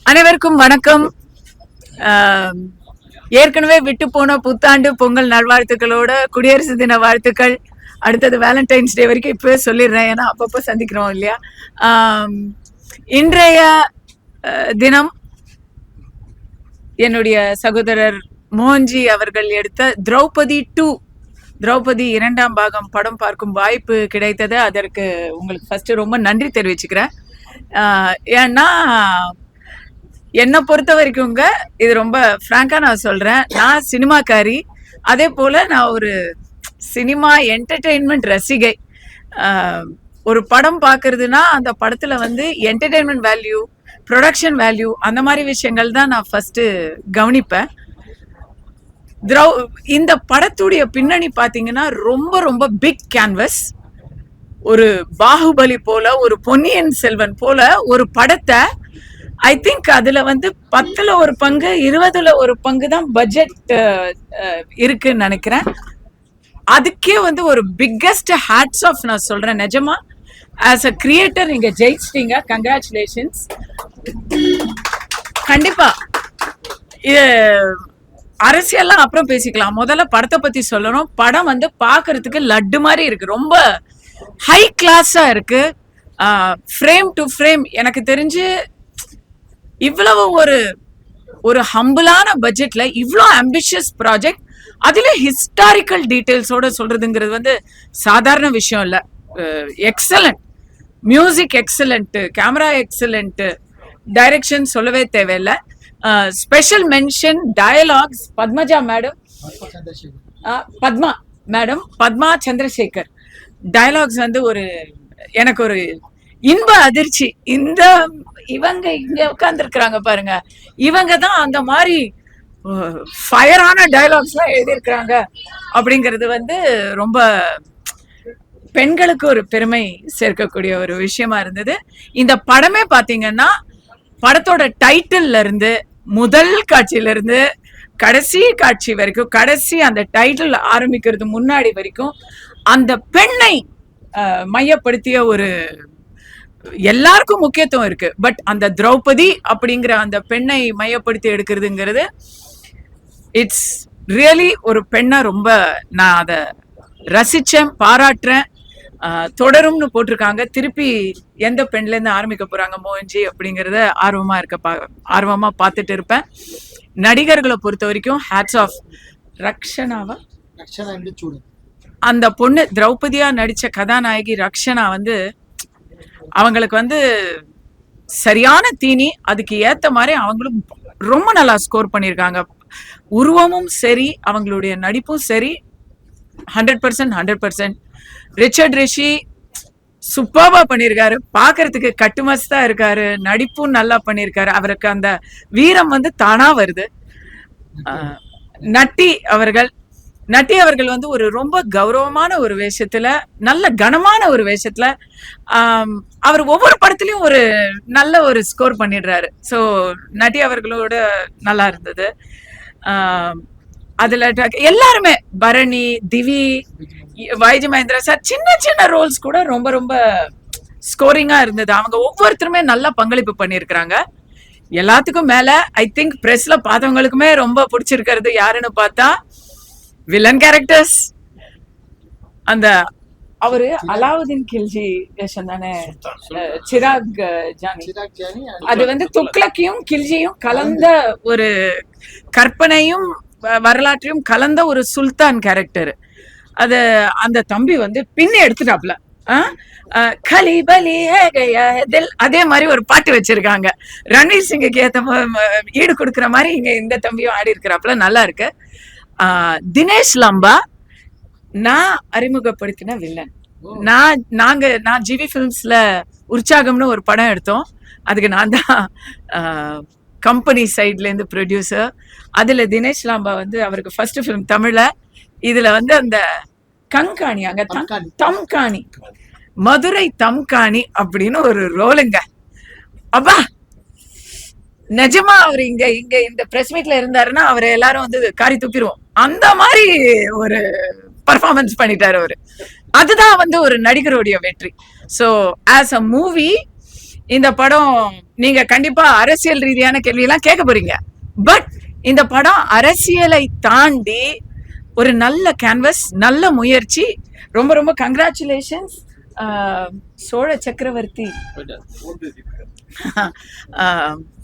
அனைவருக்கும் வணக்கம். ஏற்கனவே விட்டு போன புத்தாண்டு பொங்கல் நல்வாழ்த்துக்களோட குடியரசு தின வாழ்த்துக்கள். அடுத்தது வேலண்டைன்ஸ் டே வரைக்கும் இப்போ சொல்லிடுறேன், ஏன்னா அப்பப்போ சந்திக்கிறோம் இல்லையா. இன்றைய தினம் என்னுடைய சகோதரர் மோகன்ஜி அவர்கள் எடுத்த திரௌபதி 2ஆம் பாகம் படம் பார்க்கும் வாய்ப்பு கிடைத்தது. அதற்கு உங்களுக்கு ஃபர்ஸ்ட் ரொம்ப நன்றி தெரிவிச்சுக்கிறேன். ஏன்னா என்னை பொறுத்த வரைக்குங்க, இது ரொம்ப ஃப்ராங்கா நான் சொல்றேன், நான் சினிமாக்காரி, அதே போல நான் ஒரு சினிமா என்டர்டெயின்மெண்ட் ரசிகை. ஒரு படம் பார்க்கறதுனா அந்த படத்துல வந்து என்டர்டெயின்மெண்ட் வேல்யூ, ப்ரொடக்ஷன் வேல்யூ, அந்த மாதிரி விஷயங்கள் தான் நான் ஃபர்ஸ்ட் கவனிப்பேன். இந்த படத்துடைய பின்னணி பாத்தீங்கன்னா ரொம்ப ரொம்ப பிக் கேன்வஸ். ஒரு பாகுபலி போல, ஒரு பொன்னியின் செல்வன் போல ஒரு படத்தை ஐ திங்க் அதுல வந்து 10ல் 1 பங்கு 20ல் 1 பங்கு தான் பட்ஜெட் இருக்குன்னு நினைக்கிறேன். அதுக்கே வந்து ஒரு பிக்கஸ்ட் ஹேட்ஸ் ஆஃப் நான் சொல்றேன். நிஜமா ஆஸ் அ கிரியேட்டர் நீங்க ஜெயிச்சிட்டீங்க, கங்க்ராச்சுலேஷன்ஸ். கண்டிப்பா இது அரசியல்லாம் அப்புறம் பேசிக்கலாம், முதல்ல படத்தை பத்தி சொல்லணும். படம் வந்து பாக்குறதுக்கு லட்டு மாதிரி இருக்கு, ரொம்ப ஹை கிளாஸா இருக்கு. ஃப்ரேம் டு ஃப்ரேம் எனக்கு தெரிஞ்சு இவ்வளவு ஒரு ஹம்பிளான பட்ஜெட்ல இவ்வளோ ஆம்பிஷியஸ் ப்ராஜெக்ட், அதுல ஹிஸ்டாரிக்கல் டீடைல்ஸோட சொல்றதுங்கிறது வந்து சாதாரண விஷயம் இல்லை. Excellent music, excellent camera, excellent direction சொல்லவே தேவையில்லை. Special mention dialogues Padmaja madam, Padma Chandrasekhar. Dialogues வந்து எனக்கு ஒரு இன்ப அதிர்ச்சி. இவங்க இங்க உட்கார்ந்து இருக்கிறாங்க பாருங்க, இவங்க தான் அந்த மாதிரி ஃபயரான டயலாக்ஸ் எல்லாம் எழுதியிருக்கிறாங்க. அப்படிங்கிறது வந்து ரொம்ப பெண்களுக்கு ஒரு பெருமை சேர்க்கக்கூடிய ஒரு விஷயமா இருந்தது. இந்த படமே பாத்தீங்கன்னா படத்தோட டைட்டில்ல இருந்து, முதல் காட்சியில இருந்து கடைசி காட்சி வரைக்கும், கடைசி அந்த டைட்டில் ஆரம்பிக்கிறது முன்னாடி வரைக்கும் அந்த பெண்ணை மையப்படுத்திய ஒரு எல்லாருக்கும் முக்கியத்துவம் இருக்கு. பட் அந்த திரௌபதி அப்படிங்கிற அந்த பெண்ணை மையப்படுத்தி எடுக்கிறதுங்கிறது இட்ஸ் ரியலி ஒரு பெண்ணை ரொம்ப நான் அதை ரசிச்சேன், பாராட்டுறேன். தொடரும்னு போட்டிருக்காங்க. திருப்பி எந்த பெண்ல இருந்து ஆரம்பிக்க போறாங்க மோகன்ஜி அப்படிங்கறத ஆர்வமா பார்த்துட்டு இருப்பேன். நடிகர்களை பொறுத்த வரைக்கும் ஹேட்ஸ் ஆஃப். அந்த பொண்ணு திரௌபதியா நடிச்ச கதாநாயகி ரக்ஷனா வந்து அவங்களுக்கு வந்து சரியான தீனி. அதுக்கு ஏத்த மாதிரி அவங்களும் ரொம்ப நல்லா ஸ்கோர் பண்ணியிருக்காங்க. உருவமும் சரி, அவங்களுடைய நடிப்பும் சரி, 100%. ரிச்சர்ட் ரிஷி சூப்பர்வா பண்ணியிருக்காரு, பாக்குறதுக்கு கட்டுமஸ்தா இருக்காரு, நடிப்பும் நல்லா பண்ணியிருக்காரு. அவருக்கு அந்த வீரம் வந்து தானா வருது. நட்டி அவர்கள் வந்து ஒரு ரொம்ப கௌரவமான ஒரு வேஷத்துல, நல்ல கனமான ஒரு வேஷத்துல அவர் ஒவ்வொரு படத்துலயும் ஒரு நல்ல ஒரு ஸ்கோர் பண்ணிடுறாரு. ஸோ நட்டி அவர்களோட நல்லா இருந்தது. அதுல எல்லாருமே, பரணி, திவி, வைஜி மகேந்திரா சார், சின்ன சின்ன ரோல்ஸ் கூட ரொம்ப ரொம்ப ஸ்கோரிங்கா இருந்தது. அவங்க ஒவ்வொருத்தருமே நல்லா பங்களிப்பு பண்ணியிருக்கிறாங்க. எல்லாத்துக்கும் மேல ஐ திங்க் பிரஸ்ல பார்த்தவங்களுக்குமே ரொம்ப பிடிச்சிருக்கிறது யாருன்னு பார்த்தா வில்லன் கேரக்டர்ஸ். அந்த அவரு அலாவுதீன் கில்ஜி வேஷம் தானே, சிராக் ஜானி. அது வந்து துக்ளக்கையும் கில்ஜியும் கலந்த ஒரு கற்பனையும் வரலாற்றையும் கலந்த ஒரு சுல்தான் கேரக்டர். அது அந்த தம்பி வந்து பின்ன எடுத்துட்டாப்ல. அதே மாதிரி ஒரு பாட்டு வச்சிருக்காங்க. ரன்வீர் சிங்குக்கு ஏத்த ஈடு கொடுக்குற மாதிரி இங்க இந்த தம்பியும் ஆடி இருக்கிறாப்ல, நல்லா இருக்கு. தினேஷ் லம்பா நான் அறிமுகப்படுத்தின வில்லன். நான் ஜிவி ஃபிலிம்ஸ்ல உற்சாகம்னு ஒரு படம் எடுத்தோம். அதுக்கு நான் தான் கம்பெனி சைட்ல இருந்து ப்ரொடியூசர். அதுல தினேஷ் லாம்பா வந்து அவருக்கு ஃபர்ஸ்ட் ஃபிலிம் தமிழ்ல. இதுல வந்து அந்த கண்காணி, அங்க தம்காணி, மதுரை தம்காணி அப்படின்னு ஒரு ரோலுங்க. அப்பா நிஜமா அவர் இங்க இந்த பிரஸ் மீட்ல இருந்தாருன்னா அவரை எல்லாரும் வந்து காரி துப்பிடுவோம். அந்த மாதிரி ஒரு பர்ஃபார்மன்ஸ் பண்ணிட்டாரு அவரு. அதுதான் வந்து ஒரு நடிகருடைய வெற்றி. ஸோ ஆஸ் அ மூவி இந்த படம் நீங்க கண்டிப்பா அரசியல் ரீதியான கேள்வி எல்லாம் கேட்க போறீங்க. பட் இந்த படம் அரசியலை தாண்டி ஒரு நல்ல கேன்வஸ், நல்ல முயற்சி. ரொம்ப ரொம்ப கங்க்ராச்சுலேஷன்ஸ். சோழ சக்கரவர்த்தி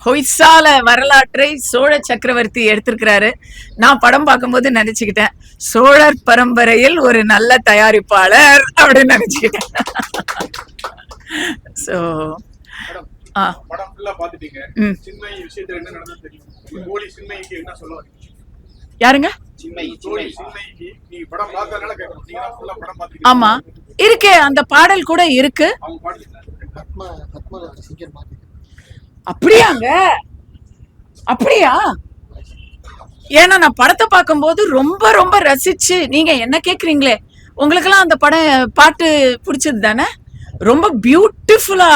ஹொய்சால வரலாற்றை சோழ சக்கரவர்த்தி எடுத்திருக்கிறாரு. நான் படம் பார்க்கும்போது நினைச்சுக்கிட்டேன், சோழர் பரம்பரையில் ஒரு நல்ல தயாரிப்பாளர் அப்படின்னு நினைச்சுக்கிட்டேன். ஸோ படம் ஃபுல்லா பாத்துட்டீங்க. சின்மை விஷயத்துல என்ன நடந்தது தெரியும்? கோலி சின்மைக்கு என்ன சொல்ல வரீங்க? யாருங்க? சின்மைக்கு நீங்க படம் பார்த்ததனால கேக்குறேன். நீங்க ஃபுல்லா படம் பாத்தீங்க. ஆமா, இருக்கே, அந்த பாடல் கூட இருக்கு. அவங்க பாடுறாங்க. அப்படியாங்க? அப்படியா? ஏன்னா நான் படத்தை பார்க்கும்போது ரொம்ப ரொம்ப ரசிச்சு, நீங்க என்ன கேக்குறீங்களே, உங்களுக்கெல்லாம் அந்த படம் பாட்டு பிடிச்சது தானே? ரொம்ப பியூட்டிஃபுல்லா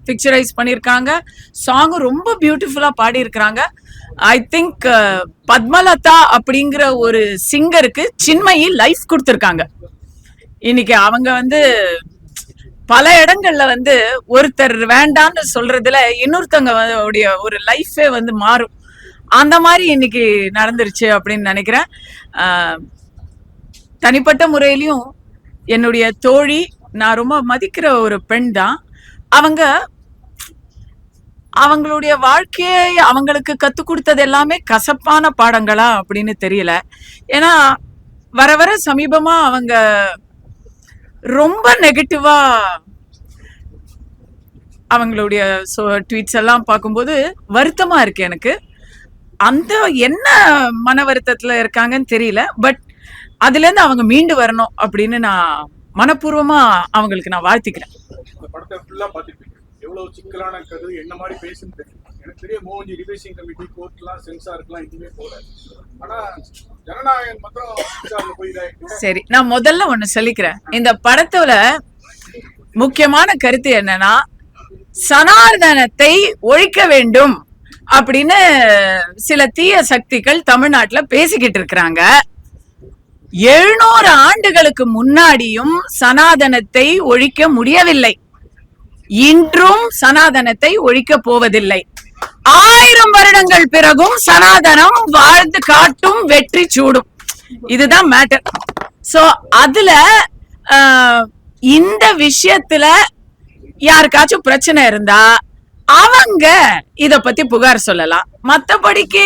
பிக்சரைஸ் பண்ணியிருக்காங்க. சாங்கும் ரொம்ப பியூட்டிஃபுல்லா பாடி இருக்கிறாங்க. ஐ திங்க் பத்மலதா அப்படிங்கிற ஒரு சிங்கருக்கு சின்மயி லைஃப் கொடுத்துருக்காங்க. இன்னைக்கு அவங்க வந்து பல இடங்கள்ல வந்து ஒருத்தர் வேண்டான்னு சொல்றதுல இன்னொருத்தவங்க ஒரு லைஃபே வந்து மாறும். அந்த மாதிரி இன்னைக்கு நடந்துருச்சு அப்படின்னு நினைக்கிறேன். தனிப்பட்ட முறையிலையும் என்னுடைய தோழி, நான் ரொம்ப மதிக்கிற ஒரு பெண் தான். அவங்களுடைய வாழ்க்கையை அவங்களுக்கு கத்து கொடுத்தது எல்லாமே கசப்பான பாடங்களா அப்படின்னு தெரியல. ஏன்னா வர வர சமீபமா அவங்க ரொம்ப நெகட்டிவா அவங்களுடைய ட்வீட்ஸ் எல்லாம் பார்க்கும்போது வருத்தமா இருக்கு எனக்கு. அந்த என்ன மன வருத்தத்துல இருக்காங்கன்னு தெரியல. பட் அதுல இருந்து அவங்க மீண்டு வரணும் அப்படின்னு நான் மனப்பூர்வமா அவங்களுக்கு நான் வாழ்த்திக்கிறேன். படத்தை ஃபுல்லா பாத்துட்டீங்க. எவ்வளவு சிக்கலான கதை, என்ன மாதிரி பேசுன்னு தெரியும். எனக்கு தெரிய மோகன்ஜி ரிவைசிங் கமிட்டி, கோர்ட்லாம், சென்சாருக்குலாம் எதுவுமே போல. ஆனா ஜனநாயகன் மாத்திரம் சென்சார்ல போயிடாங்க. சரி, நான் முதல்ல ஒண்ணு சொல்லிக்கிறேன். இந்த படத்தோட முக்கியமான கருத்து என்னன்னா, சனாதனத்தை ஒழிக்க வேண்டும் அப்படின்னு சில தீய சக்திகள் தமிழ்நாட்டுல பேசிக்கிட்டு இருக்கிறாங்க. 700 ஆண்டுகளுக்கு முன்னாடியும் சனாதனத்தை ஒழிக்க முடியவில்லை. இன்றும் சனாதனத்தை ஒழிக்க போவதில்லை. 1000 வருடங்கள் பிறகும் சனாதனம் வாழ்ந்து காட்டும், வெற்றி சூடும். இதுதான் மேட்டர். சோ அதுல இந்த விஷயத்துல யாருக்காச்சும் பிரச்சனை இருந்தா அவங்க இத பத்தி புகார் சொல்லலாம். மத்தபடிக்கு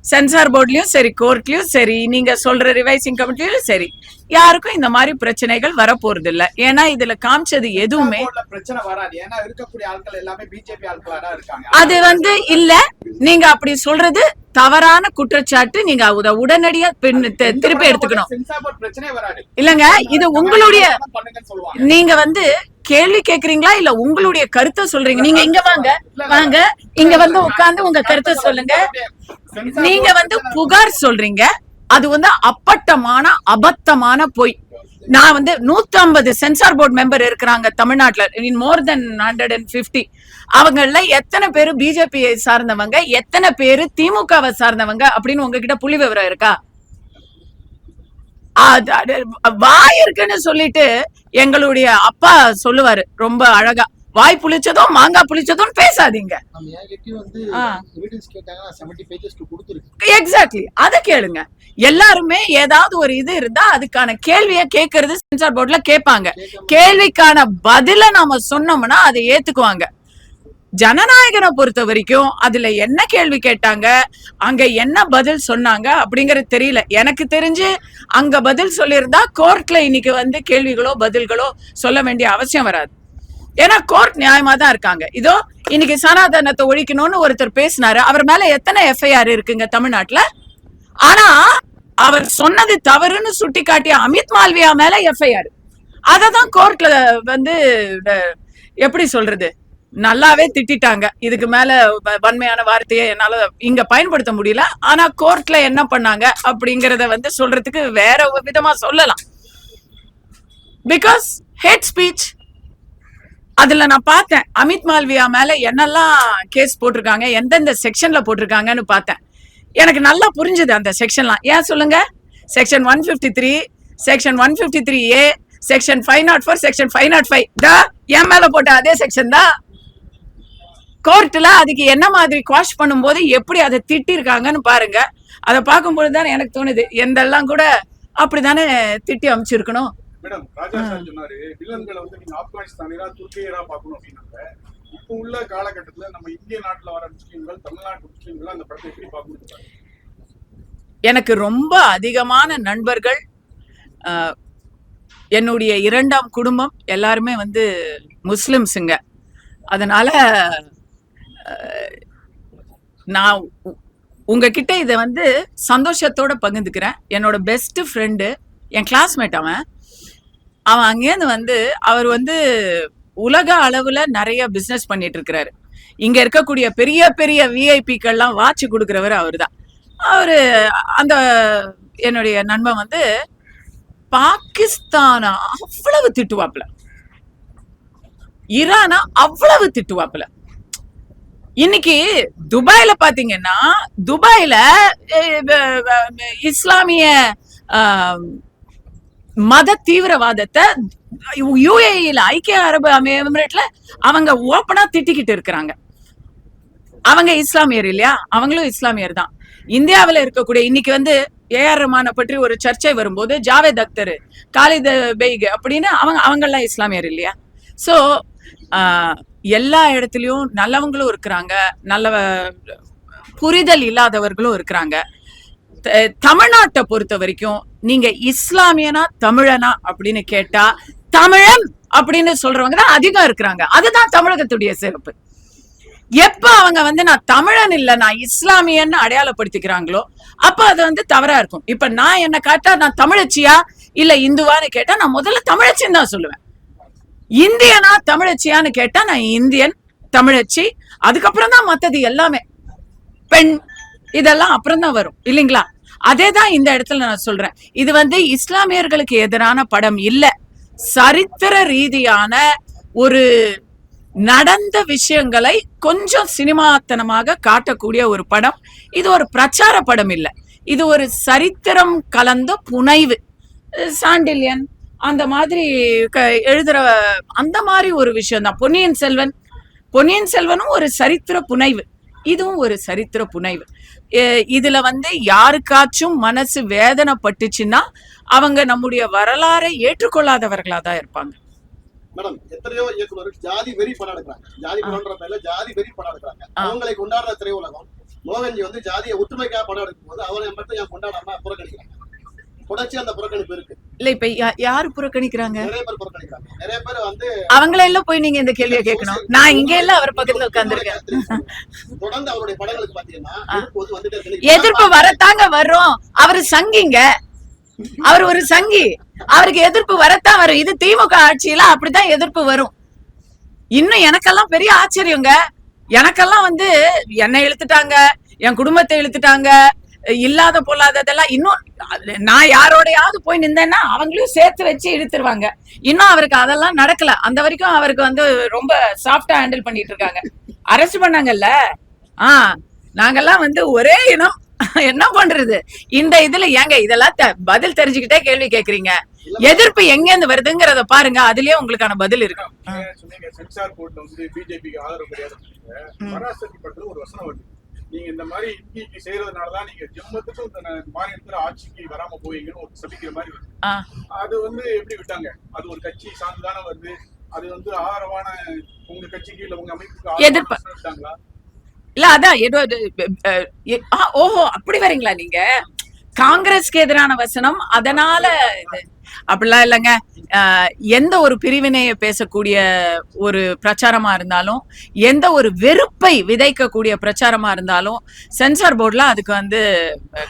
சென்சார் போர்ட்லயும் சரி, கோர்ட்லயும் சரி, நீங்க சொல்ற ரிவைசிங் கமிட்டிலயும் சரி, யாருக்கும் இந்த மாதிரி பிரச்சனைகள் வரப்போறது இல்ல. ஏன்னா இதுல காமிச்சது எதுவுமே பிரச்சனை வராது. ஏன்னா இருக்கக்கூடிய ஆட்கள் எல்லாமே பிஜேபி ஆட்களா தான் இருக்காங்க. அது வந்து இல்ல, நீங்க அப்படி சொல்றது தவறான குற்றச்சாட்டு. நீங்க அத உடனடியா திருப்பி எடுத்துக்கணும். இல்லங்க, இது உங்களுடைய, நீங்க வந்து கேள்வி கேக்குறீங்களா இல்ல உங்களுடைய கருத்தை சொல்றீங்க? நீங்க இங்க வாங்க, வாங்க இங்க வந்து உட்கார்ந்து உங்க கருத்தை சொல்லுங்க. நீங்க வந்து புகார் சொல்றீங்க, அது வந்து அப்பட்டமான அபத்தமான பொய். நான் வந்து 150 சென்சார் போர்டு மெம்பர் இருக்கிறாங்க தமிழ்நாட்டுல, இன் மோர் தென் 150. அவங்கள எத்தனை பேரு பிஜேபி சார்ந்தவங்க, எத்தனை பேரு திமுகவை சார்ந்தவங்க அப்படின்னு உங்ககிட்ட புள்ளி விவரம் இருக்கா? வாய் இருக்குன்னு சொல்லிட்டு எங்களுடைய அப்பா சொல்லுவாரு ரொம்ப அழகா, வாய் புளிச்சதும் மாங்காய் புளிச்சதும் பேசாதீங்க. எக்ஸாக்ட்லி, அத கேளுங்க. எல்லாருமே ஏதாவது ஒரு இது இருந்தா அதுக்கான கேள்விய கேட்கறது சென்சார் போர்ட்ல கேட்பாங்க. கேள்விக்கான பதில நாம சொன்னோம்னா அதை ஏத்துக்குவாங்க. ஜனநாயகனை பொறுத்த வரைக்கும் அதுல என்ன கேள்வி கேட்டாங்க, அங்க என்ன பதில் சொன்னாங்க அப்படிங்கறது தெரியல. எனக்கு தெரிஞ்சு அங்க பதில் சொல்லியிருந்தா கோர்ட்ல இன்னைக்கு வந்து கேள்விகளோ பதில்களோ சொல்ல வேண்டிய அவசியம் வராது. ஏன்னா கோர்ட் நியாயமா தான் இருக்காங்க. இதோ இன்னைக்கு சனாதனத்தை ஒழிக்கணும்னு ஒருத்தர் பேசினாரு, அவர் மேல எத்தனை எஃப்ஐஆர் இருக்குங்க தமிழ்நாட்டுல? ஆனா அவர் சொன்னது தவறுன்னு சுட்டி காட்டிய அமித் மால்வியா மேல எஃப்ஐஆர். அததான் கோர்ட்ல வந்து எப்படி சொல்றது, நல்லாவே திட்டாங்க. இதுக்கு மேல வன்மையான வார்த்தையை என்னால இங்க பயன்படுத்த முடியல. ஆனா கோர்ட்ல என்ன பண்ணாங்க அப்படிங்கறத வந்து சொல்றதுக்கு வேற விதமா சொல்லலாம். Because hate speech. அதுல நான் பார்த்தேன் அமித் மால்வியா மேல என்னெல்லாம் கேஸ் போட்டிருக்காங்க, எந்தெந்த செக்ஷன்ல போட்டிருக்காங்கன்னு பார்த்தேன். எனக்கு நல்லா புரிஞ்சுது அந்த செக்ஷன்லாம். ஏன் சொல்லுங்க? Section 153, section 153A, section 504, section 505 என் மேல போட்ட அதே செக்ஷன் தான். கோர்ட்ல அதுக்கு என்ன மாதிரி குவாஷ் பண்ணும்போது எப்படி அதை திட்டிருக்காங்கன்னு பாருங்க. அதை பார்க்கும்போது தானே எனக்கு தோணுது, எந்தெல்லாம் கூட அப்படித்தானே திட்டி அமைச்சிருக்கணும். மேடம், ராஜா சார் சொன்னாரு வில்லன்களை வந்து நீங்க ஆப்கானிஸ்தானியரா துர்க்கியரா பார்க்கணும் அப்படின்னாங்க. இப்போ உள்ள காலகட்டத்துல நம்ம இந்திய நாட்டுல வர முஸ்லீம்கள், தமிழ்நாட்டு முஸ்லீம்கள் அந்த படத்தை எப்படி பார்க்கணும்? எனக்கு ரொம்ப அதிகமான நண்பர்கள், என்னுடைய 2ஆம் குடும்பம் எல்லாருமே வந்து முஸ்லிம்ஸுங்க. அதனால நான் உங்ககிட்ட இதை வந்து சந்தோஷத்தோட பகிர்ந்துக்கிறேன். என்னோட பெஸ்ட் ஃப்ரெண்டு, என் கிளாஸ்மேட், அவன் அங்கேருந்து வந்து அவர் வந்து உலக அளவுல நிறைய பிசினஸ் பண்ணிட்டு இருக்கிறாரு. இங்க இருக்கக்கூடிய பெரிய பெரிய விஐபிக்கள்லாம் வாட்ச் கொடுக்குறவர் அவரு தான். அவரு அந்த என்னுடைய நண்பன் வந்து பாகிஸ்தானா அவ்வளவு திட்டுவாப்புல, ஈரானா அவ்வளவு திட்டுவாப்புல. இன்னைக்கு துபாயில பாத்தீங்கன்னா, துபாயில இஸ்லாமிய மத தீவிரவாதத்தை யுஏஇல, ஐக்கிய அரபு எமிரேட்ல அவங்க ஓப்பனா திட்டிக்கிட்டு இருக்கிறாங்க. அவங்க இஸ்லாமியர் இல்லையா? அவங்களும் இஸ்லாமியர் தான். இந்தியாவில் இருக்கக்கூடிய இன்னைக்கு வந்து ஏஆர் ரஹ்மானை பற்றி ஒரு சர்ச்சை வரும்போது ஜாவேத் அக்தர், காலித் பெய்க் அப்படின்னு அவங்கெல்லாம் இஸ்லாமியர் இல்லையா? ஸோ எல்லா இடத்துலயும் நல்லவங்களும் இருக்கிறாங்க, நல்ல புரிதல் இல்லாதவர்களும் இருக்கிறாங்க. தமிழ்நாட்டை பொறுத்த வரைக்கும் நீங்க இஸ்லாமியனா தமிழனா அப்படின்னு கேட்டா தமிழன் அப்படின்னு சொல்றவங்க தான் அதிகம் இருக்கிறாங்க. அதுதான் தமிழகத்துடைய சிறப்பு. எப்ப அவங்க வந்து நான் தமிழன் இல்ல நான் இஸ்லாமியன்னு அடையாளப்படுத்திக்கிறாங்களோ அப்ப அது வந்து தவறா இருக்கும். இப்ப நான் என்ன கேட்டா நான் தமிழச்சியா இல்ல இந்துவான்னு கேட்டா நான் முதல்ல தமிழச்சின்னு தான் சொல்லுவேன். இந்தியனா தமிழச்சியான்னு கேட்டா நான் இந்தியன், தமிழச்சி, அதுக்கப்புறம் தான் மத்தது எல்லாமே, பெண், இதெல்லாம் அப்புறம் தான் வரும் இல்லைங்களா? அதே தான் இந்த இடத்துல நான் சொல்றேன். இது வந்து இஸ்லாமியர்களுக்கு எதிரான படம் இல்ல, சரித்திர ரீதியான ஒரு நடந்த விஷயங்களை கொஞ்சம் சினிமாத்தனமாக காட்டக்கூடிய ஒரு படம். இது ஒரு பிரச்சார படம் இல்ல, இது ஒரு சரித்திரம் கலந்த புனைவு. சாண்டில்யன் அந்த மாதிரி எழுதுற அந்த மாதிரி ஒரு விஷயம் தான். பொன்னியின் செல்வனும் ஒரு சரித்திர புனைவு, இதுவும் ஒரு சரித்திர புனைவு. இதுல வந்து யாருக்காச்சும் மனசு வேதனைப்பட்டுச்சுன்னா அவங்க நம்முடைய வரலாறை ஏற்றுக்கொள்ளாதவர்களா தான் இருப்பாங்க. மேடம், எத்தனையோ இயக்குநர்கள் ஜாதி வெறி படம் எடுக்கிறாங்க, ஜாதி படம்ன்ற பேர்ல ஜாதி வெறி படம் எடுக்கிறாங்க. அவங்களை கொண்டாடுற திரையுலகம் மோகன்ஜி வந்து ஜாதியை ஒற்றுமைக்காக படம் எடுக்கும் போது அவரை மட்டும் ஏன் கொண்டாடாம புறக்கணிக்கிறாங்க? தொடர்ச்சி அந்த புறக்கணிப்பு இருக்கு இல்ல. இப்ப யாரு புறக்கணிக்கிறாங்க? நிறைய பேர் புறக்கணிக்கிறாங்க. நிறைய பேர் வந்து அவங்கள எல்லாம் போய் நீங்க இந்த கேள்வியை கேட்கணும். நான் இங்க எல்லாம் அவர் பக்கத்துல உட்கார்ந்துருக்கேன். தொடர்ந்து அவருடைய படங்களுக்கு பாத்தீங்கன்னா எதிர்ப்பு வரத்தாங்க வரும். அவரு சங்கிங்க, அவர் ஒரு சங்கி, அவருக்கு எதிர்ப்பு வரத்தான் வரும். இது திமுக ஆட்சியில அப்படித்தான் எதிர்ப்பு வரும். இன்னும் எனக்கெல்லாம் பெரிய ஆச்சரியங்க. எனக்கெல்லாம் வந்து என்னை இழுத்துட்டாங்க, என் குடும்பத்தை இழுத்துட்டாங்க, இல்லாத பொல்லாததெல்லாம். இன்னும் நான் யாரோடையாவது போய் நின்றேன்னா அவங்களையும் சேர்த்து வச்சு இழுத்துருவாங்க. இன்னும் அவருக்கு அதெல்லாம் நடக்கல. அந்த வரைக்கும் அவருக்கு வந்து ரொம்ப சாஃப்டா ஹேண்டில் பண்ணிட்டு இருக்காங்க. அரெஸ்ட் பண்ணாங்கல்ல, நாங்கெல்லாம் வந்து ஒரே இனம், என்ன பண்றது? இந்த இதுல ஏங்க இதெல்லாம் பதில் தெரிஞ்சுக்கிட்டே கேள்வி கேக்குறீங்க? எதிர்ப்பு எங்க இருந்து வருதுங்கிறத பாருங்க, அதுலயே உங்களுக்கான பதில் இருக்கு. சென்சார் போர்ட்ல வந்து பிஜேபிக்கு ஆதரவு கிடையாது. பராசக்தி படத்துல ஒரு வசனம் வருது, நீங்க இந்த மாதிரி இந்திக்கு செய்யறதுனாலதான் நீங்க ஜம்மத்துக்கும் இந்த மாநிலத்துல ஆட்சிக்கு வராம போவீங்கன்னு ஒரு சொல்லிக்கிற மாதிரி வருது. அது வந்து எப்படி விட்டாங்க? அது ஒரு கட்சி சார்ந்துதானே வருது. அது வந்து ஆதரவான உங்க கட்சிக்கு இல்ல உங்க அமைப்புக்கு எதிர்ப்பு விட்டாங்களா? இல்ல அதான் ஓஹோ அப்படி வரீங்களா நீங்க? காங்கிரஸ்க்கு எதிரான வசனம், அதனால அப்படிலாம் இல்லைங்க. எந்த ஒரு பிரிவினையை பேசக்கூடிய ஒரு பிரச்சாரமா இருந்தாலும், எந்த ஒரு வெறுப்பை விதைக்கக்கூடிய பிரச்சாரமா இருந்தாலும் சென்சார் போர்ட்ல அதுக்கு வந்து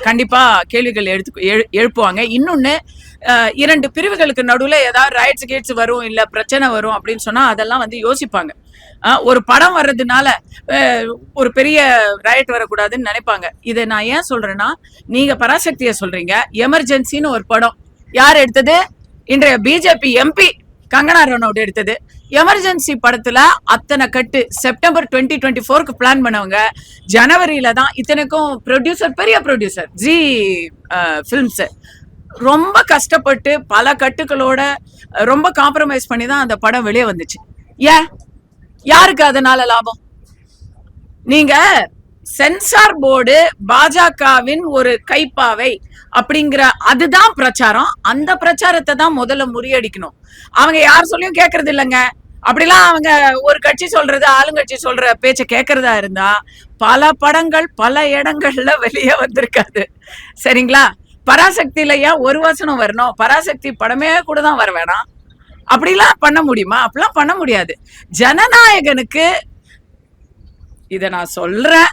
கண்டிப்பா கேள்விகள் எழுப்புவாங்க. இன்னொன்னு, 2 பிரிவுகளுக்கு நடுவுல ஏதாவது ரைட்ஸ் கேட்ஸ் வரும், இல்ல பிரச்சனை வரும் அப்படின்னு சொன்னா அதெல்லாம் வந்து யோசிப்பாங்க. ஒரு படம் வர்றதுனால ஒரு பெரிய ரைட் வரக்கூடாதுன்னு நினைப்பாங்க. இதை நான் ஏன் சொல்றேன்னா, நீங்க பராசக்திய சொல்றீங்க, எமர்ஜென்சின்னு ஒரு படம் யார் எடுத்தது? இன்றைய பிஜேபி எம்பி கங்கனா ரனௌட் எடுத்தது. எமர்ஜென்சி படத்துல அத்தனை கட்டு செப்டம்பர் 2024க்கு பிளான் பண்ணவங்க ஜனவரியில தான். இத்தனைக்கும் ப்ரொடியூசர், பெரிய ப்ரொடியூசர் ஜி ஃபிலிம்ஸ், ரொம்ப கஷ்டப்பட்டு பல கட்டுகளோட ரொம்ப காம்ப்ரமைஸ் பண்ணி தான் அந்த படம் வெளியே வந்துச்சு. ஏன்? யாருக்கு அதனால லாபம்? நீங்க சென்சார் போர்டு பாஜகவின் ஒரு கைப்பாவை அப்படிங்கிற அதுதான் பிரச்சாரம். அந்த பிரச்சாரத்தை தான் முதல்ல முறியடிக்கணும். அவங்க யார் சொல்லியும் கேட்கறது இல்லைங்க. அப்படிலாம் அவங்க ஒரு கட்சி சொல்றது ஆளுங்கட்சி சொல்ற பேச்ச கேட்கறதா இருந்தா பல படங்கள் பல இடங்கள்ல வெளியே வந்திருக்காது. சரிங்களா? பராசக்தியில ஏன் ஒரு வசனம் வரணும்? பராசக்தி படமே கூட தான் வர வேணாம். அப்படிலாம் பண்ண முடியுமா? அப்படிலாம் பண்ண முடியாது. ஜனநாயகனுக்கு இத நான் சொல்றேன்,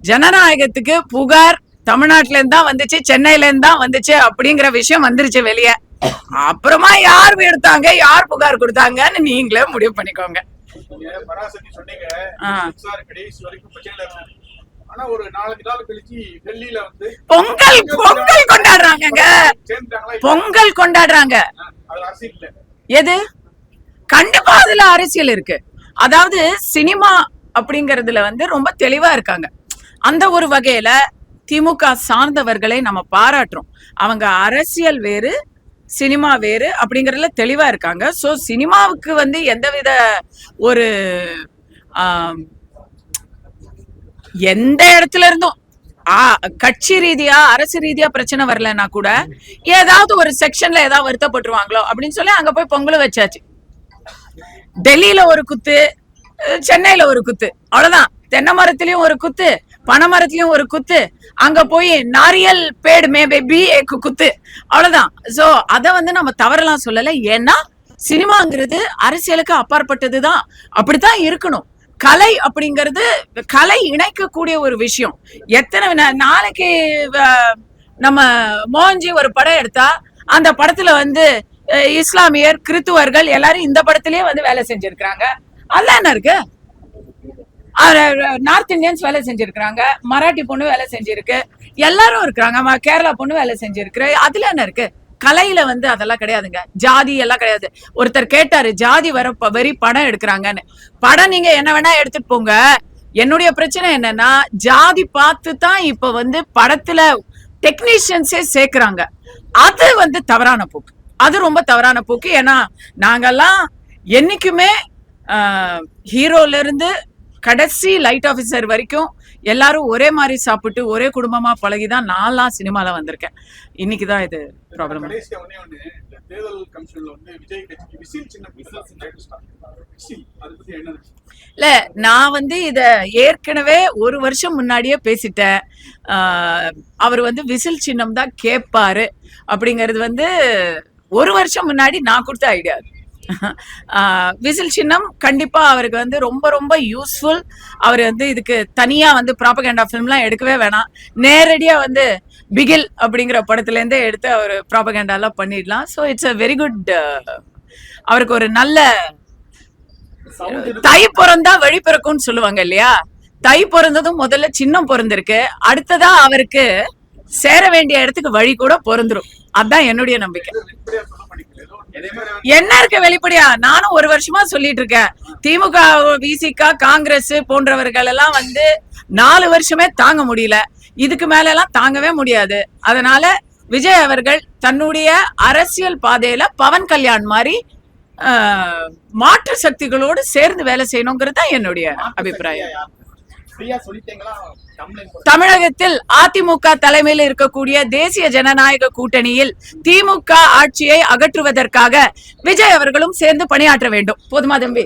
ஜனநாயகத்துக்கு புகார் தமிழ்நாட்டுல இருந்து தான் வந்துச்சு, சென்னையில இருந்து தான் வந்துச்சு அப்படிங்கிற விஷயம் வந்துருச்சு வெளியே. அப்புறமா யார் எடுத்தாங்க, யார் புகார் கொடுத்தாங்கன்னு நீங்களே முடிவு பண்ணிக்கோங்க. பராசக்தி சொன்னீங்க, கடைசி வரைக்கும் பிரச்சனை இருந்தது. ஆனா ஒரு 4 நாள் கழிச்சு டெல்லியில வந்து பொங்கல் கொண்டாடுறாங்க. பொங்கல் கொண்டாடுறாங்க. எது? கண்டிப்பா அதுல அரசியல் இருக்கு. அதாவது சினிமா அப்படிங்கறதுல வந்து ரொம்ப தெளிவா இருக்காங்க. அந்த ஒரு வகையில திமுக சார்ந்தவர்களை நம்ம பாராட்டுறோம். அவங்க அரசியல் வேறு சினிமா வேறு அப்படிங்கறதுல தெளிவா இருக்காங்க. சோ சினிமாவுக்கு வந்து எந்தவித ஒரு எந்த இடத்துல இருந்தும் கட்சி ரீதியா அரசு ரீதியா பிரச்சனை வரலன்னா கூட ஏதாவது ஒரு செக்ஷன்ல ஏதாவது வருத்தப்பட்டுருவாங்களோ அப்படின்னு சொல்லி அங்க போய் பொங்கல் வச்சாச்சு. டெல்லியில ஒரு குத்து, சென்னையில ஒரு குத்து, அவ்வளவுதான். தென்னை மரத்திலயும் ஒரு குத்து, பனை மரத்திலயும் ஒரு குத்து, அங்க போய் நாரியல் பேடு மே பேபி குத்து, அவ்வளவுதான். சோ அத வந்து நம்ம தவறலாம் சொல்லல. ஏன்னா சினிமாங்கிறது அரசியலுக்கு அப்பாற்பட்டதுதான். அப்படித்தான் இருக்கணும். கலை அப்படிங்கிறது கலை இணைக்கக்கூடிய ஒரு விஷயம். எத்தனை நாளைக்கு நம்ம மோகன்ஜி ஒரு படம் எடுத்தா அந்த படத்துல வந்து இஸ்லாமியர் கிறித்துவர்கள் எல்லாரும் இந்த படத்திலேயே வந்து வேலை செஞ்சிருக்கிறாங்க. அதெல்லாம் என்ன இருக்கு? நார்த் இந்தியன்ஸ் வேலை செஞ்சிருக்கிறாங்க, மராட்டி பொண்ணு வேலை செஞ்சிருக்கு, எல்லாரும் இருக்கிறாங்க, கேரளா பொண்ணு வேலை செஞ்சிருக்கு. அதுல என்ன இருக்கு? கலையில வந்து அதெல்லாம் கிடையாதுங்க. ஜாதி எல்லாம் கிடையாது. ஒருத்தர் கேட்டாரு ஜாதி வெறி படம் எடுக்கிறாங்கன்னு. படம் நீங்க என்ன வேணா எடுத்துட்டு போங்க. என்னுடைய பிரச்சனை என்னன்னா ஜாதி பார்த்து தான் இப்ப வந்து படத்துல டெக்னீஷியன்ஸே சேர்க்கிறாங்க. அது வந்து தவறான போக்கு. அது ரொம்ப தவறான போக்கு. ஏன்னா நாங்கெல்லாம் என்னைக்குமே ஹீரோல இருந்து கடைசி லைட் ஆபீசர் வரைக்கும் எல்லாரும் ஒரே மாதிரி சாப்பிட்டு ஒரே குடும்பமா பழகிதான் நான்லாம் சினிமால வந்திருக்கேன். இன்னைக்குதான் இது ப்ராப்ளம். தேர்தல் கமிஷன்ல வந்து விஜய் கட்சிக்கு விசில் சின்னம் இல்ல, நான் வந்து இத ஏற்கனவே ஒரு வருஷம் முன்னாடியே பேசிட்டேன். அவர் வந்து விசில் சின்னம் தான் கேட்பாரு அப்படிங்கிறது வந்து ஒரு வருஷம் முன்னாடி நான் கொடுத்த ஐடியா. விசில் சின்னம் கண்டிப்பா அவருக்கு வந்து ரொம்ப ரொம்ப யூஸ்ஃபுல். அவர் வந்து இதுக்கு தனியா வந்து ப்ராபகண்டா ஃபிலிம்லாம் எடுக்கவே வேணாம். நேரடியா வந்து பிகில் அப்படிங்கிற படத்துல இருந்தே எடுத்து அவர் ப்ராபகண்டா எல்லாம் பண்ணிடலாம். So it's a very good. அவருக்கு ஒரு நல்ல தை பிறந்தா வழி பிறக்கும்னு சொல்லுவாங்க இல்லையா? தை பிறந்ததும் முதல்ல சின்னம் பிறந்திருக்கு. அடுத்ததா அவருக்கு சேர வேண்டிய இடத்துக்கு வழி கூட பிறந்துரும். அதுதான் என்னுடைய நம்பிக்கை. என்ன இருக்கு வெளிப்படையா? நானும் ஒரு வருஷமா சொல்லிட்டு இருக்கேன். திமுக, விசிக, காங்கிரஸ் போன்றவர்கள் எல்லாம் வந்து 4 வருஷமே தாங்க முடியல. இதுக்கு மேல எல்லாம் தாங்கவே முடியாது. அதனால விஜய் அவர்கள் தன்னுடைய அரசியல் பாதையில பவன் கல்யாண் மாதிரி மாற்று சக்திகளோடு சேர்ந்து வேலை செய்யணுங்கிறது தான் என்னுடைய அபிப்பிராயம். தமிழகத்தில் அதிமுக தலைமையில் இருக்கக்கூடிய தேசிய ஜனநாயக கூட்டணியில் திமுக ஆட்சியை அகற்றுவதற்காக விஜய் அவர்களும் சேர்ந்து பணியாற்ற வேண்டும். போதுமா தம்பி?